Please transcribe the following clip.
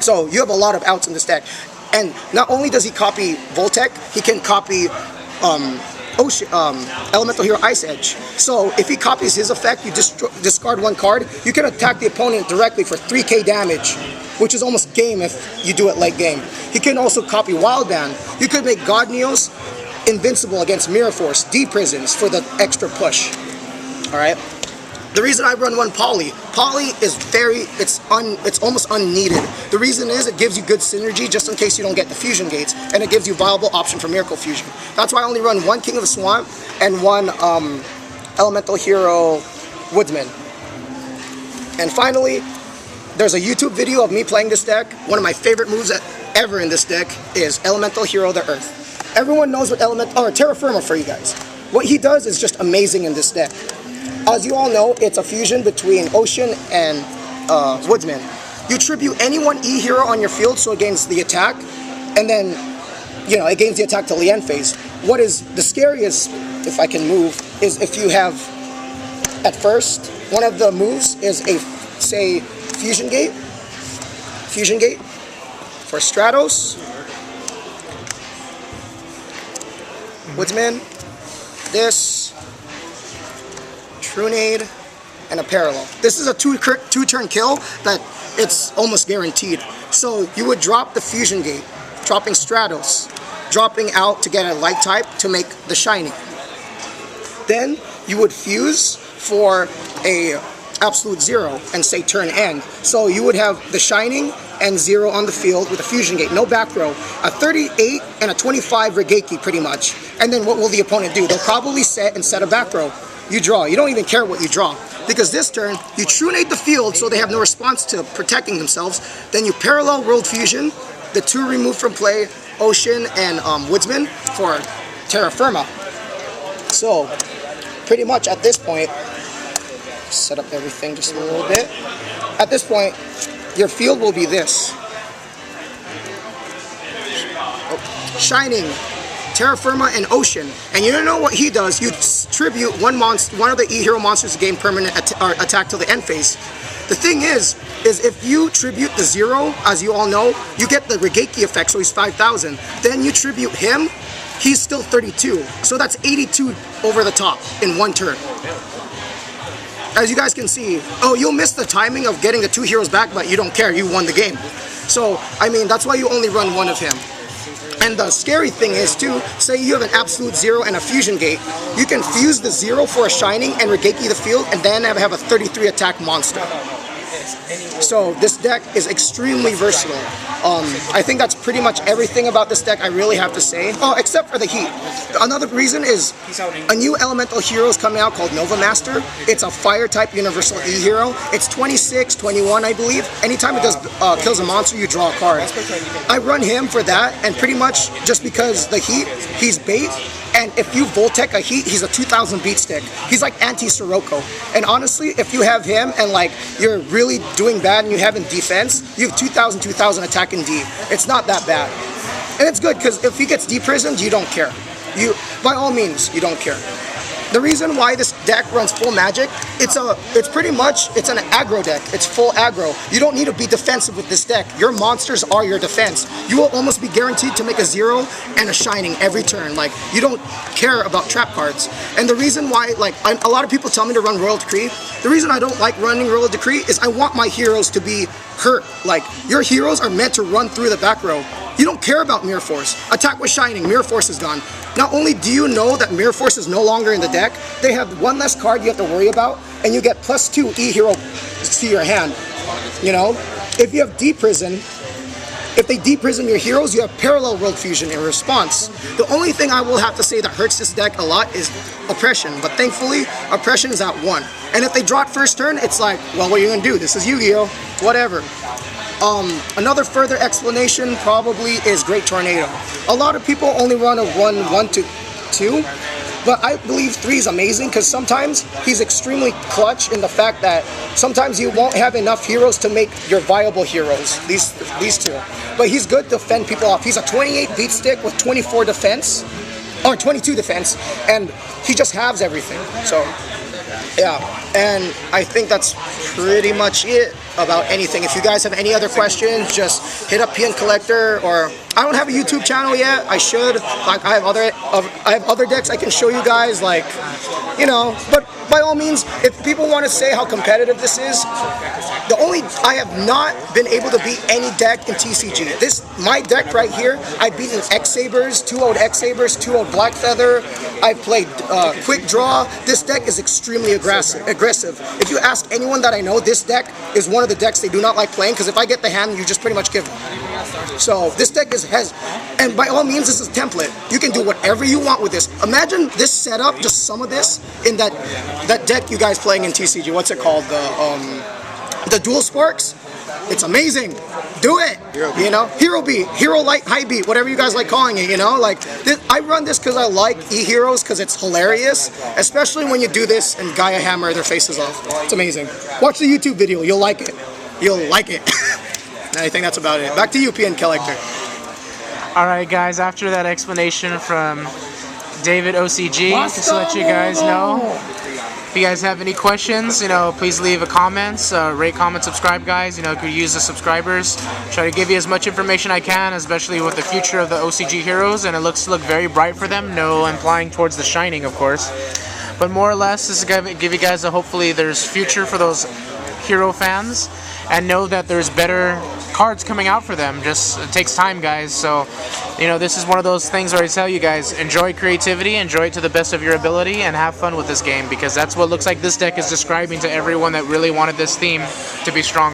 So you have a lot of outs in this deck. And not only does he copy Voltec, he can copy Elemental Hero Ice Edge. So if he copies his effect, you discard one card, you can attack the opponent directly for 3k damage, which is almost game if you do it late game. He can also copy Wild Band. You could make God Neos invincible against Mirror Force, D-Prisons for the extra push. Alright? The reason I run one Poly is it's almost unneeded. The reason is it gives you good synergy just in case you don't get the fusion gates, and it gives you viable option for Miracle Fusion. That's why I only run one King of the Swamp and one Elemental Hero Woodsman. And finally, there's a YouTube video of me playing this deck. One of my favorite moves ever in this deck is Elemental Hero the Earth. Everyone knows what Terra Firma for you guys. What he does is just amazing in this deck. As you all know, it's a fusion between Ocean and Woodsman. You tribute any one E hero on your field, so it gains the attack, and then, you know, it gains the attack till the end phase. What is the scariest, if I can move, is if you have, at first, one of the moves is a, say, Fusion Gate for Stratos, Woodsman, this, Trunade, and a Parallel. This is a two-turn kill that it's almost guaranteed. So you would drop the Fusion Gate, dropping Stratos, dropping out to get a light type to make the Shiny. Then you would fuse for a absolute 0 and say turn end. So you would have the Shining and 0 on the field with a Fusion Gate, no back row, a 38 and a 25 Regeki pretty much. And then what will the opponent do? They'll probably set a back row. You draw. You don't even care what you draw. Because this turn, you Trunade the field so they have no response to protecting themselves. Then you Parallel World Fusion, the 2 removed from play, Ocean and Woodsman for Terra Firma. So, pretty much at this point, set up everything just a little bit. At this point, your field will be this. Shining, Terra Firma, and Ocean. And you don't know what he does. You tribute one of the E-Hero monsters to gain permanent attack till the end phase. The thing is if you tribute the 0, as you all know, you get the Regeki effect, so he's 5,000. Then you tribute him, he's still 32. So that's 82 over the top in one turn. As you guys can see, you'll miss the timing of getting the 2 heroes back, but you don't care, you won the game. So, I mean, that's why you only run one of him. And the scary thing is too, say you have an absolute 0 and a Fusion Gate, you can fuse the 0 for a Shining and Regeki the field, and then have a 33 attack monster. So this deck is extremely versatile. I think that's pretty much everything about this deck I really have to say. Oh, except for the heat. Another reason is a new Elemental Hero is coming out called Nova Master. It's a fire type universal E hero. It's 26, 21 I believe. Anytime it does kills a monster, you draw a card. I run him for that, and pretty much just because the heat, he's bait. And if you Voltec a heat, he's a 2000 beat stick. He's like anti-Sirocco. And honestly, if you have him and like you're really doing bad and you have him defense, you have 2000 attack and D. It's not that bad. And it's good because if he gets D-prisoned, you don't care. By all means, you don't care. The reason why this deck runs full magic, it's an aggro deck. It's full aggro. You don't need to be defensive with this deck. Your monsters are your defense. You will almost be guaranteed to make a 0 and a Shining every turn. Like, you don't care about trap cards. And the reason why, like, a lot of people tell me to run Royal Decree. The reason I don't like running Royal Decree is I want my heroes to be hurt. Like, your heroes are meant to run through the back row. You don't care about Mirror Force. Attack with Shining, Mirror Force is gone. Not only do you know that Mirror Force is no longer in the deck, they have one less card you have to worry about, and you get +2 E-Hero to your hand. You know? If you have D-Prison, if they D-Prison your heroes, you have Parallel World Fusion in response. The only thing I will have to say that hurts this deck a lot is Oppression, but thankfully, Oppression is at 1. And if they draw it first turn, it's like, well, what are you going to do? This is Yu-Gi-Oh! Whatever. Another further explanation probably is Great Tornado. A lot of people only run a 1 to 2, but I believe 3 is amazing because sometimes he's extremely clutch in the fact that sometimes you won't have enough heroes to make your viable heroes, these 2. But he's good to fend people off. He's a 28 beat stick with 24 defense, or 22 defense, and he just halves everything. So, yeah, and I think that's pretty much it. about anything. If you guys have any other questions, just hit up PN Collector, or I don't have a YouTube channel yet. I should. Like, I have other decks I can show you guys, like, you know. But by all means, if people want to say how competitive this is, I have not been able to beat any deck in TCG. My deck right here, I've beaten X-Sabers, 2-0 X-Sabers, 2-0 Black Feather. I've played Quick Draw. This deck is extremely aggressive. If you ask anyone that I know, this deck is one of the decks they do not like playing, because if I get the hand, you just pretty much give them. So this deck and by all means, this is a template. You can do whatever you want with this. Imagine this setup, just some of this, in that deck you guys playing in TCG. What's it called? The Dual Sparks. It's amazing. Do it. You know, Hero Beat, Hero Light, High Beat, whatever you guys like calling it. You know, like I run this because I like e-heroes, because it's hilarious, especially when you do this and Gaia hammer their faces off. It's amazing. Watch the YouTube video. You'll like it. You'll like it. I think that's about it. Back to you, PN Collector. Alright guys, after that explanation from David OCG, just to let you guys know, if you guys have any questions, you know, please leave a comment, rate, comment, subscribe, guys. You know, could use the subscribers. Try to give you as much information I can, especially with the future of the OCG heroes, and it looks to look very bright for them. No implying towards the shining, of course, but more or less, this is gonna give you guys a hopefully there's future for those hero fans, and know that there's better cards coming out for them. Just it takes time, guys. So, you know, this is one of those things where I tell you guys, enjoy creativity, enjoy it to the best of your ability, and have fun with this game, because that's what looks like this deck is describing to everyone that really wanted this theme to be strong.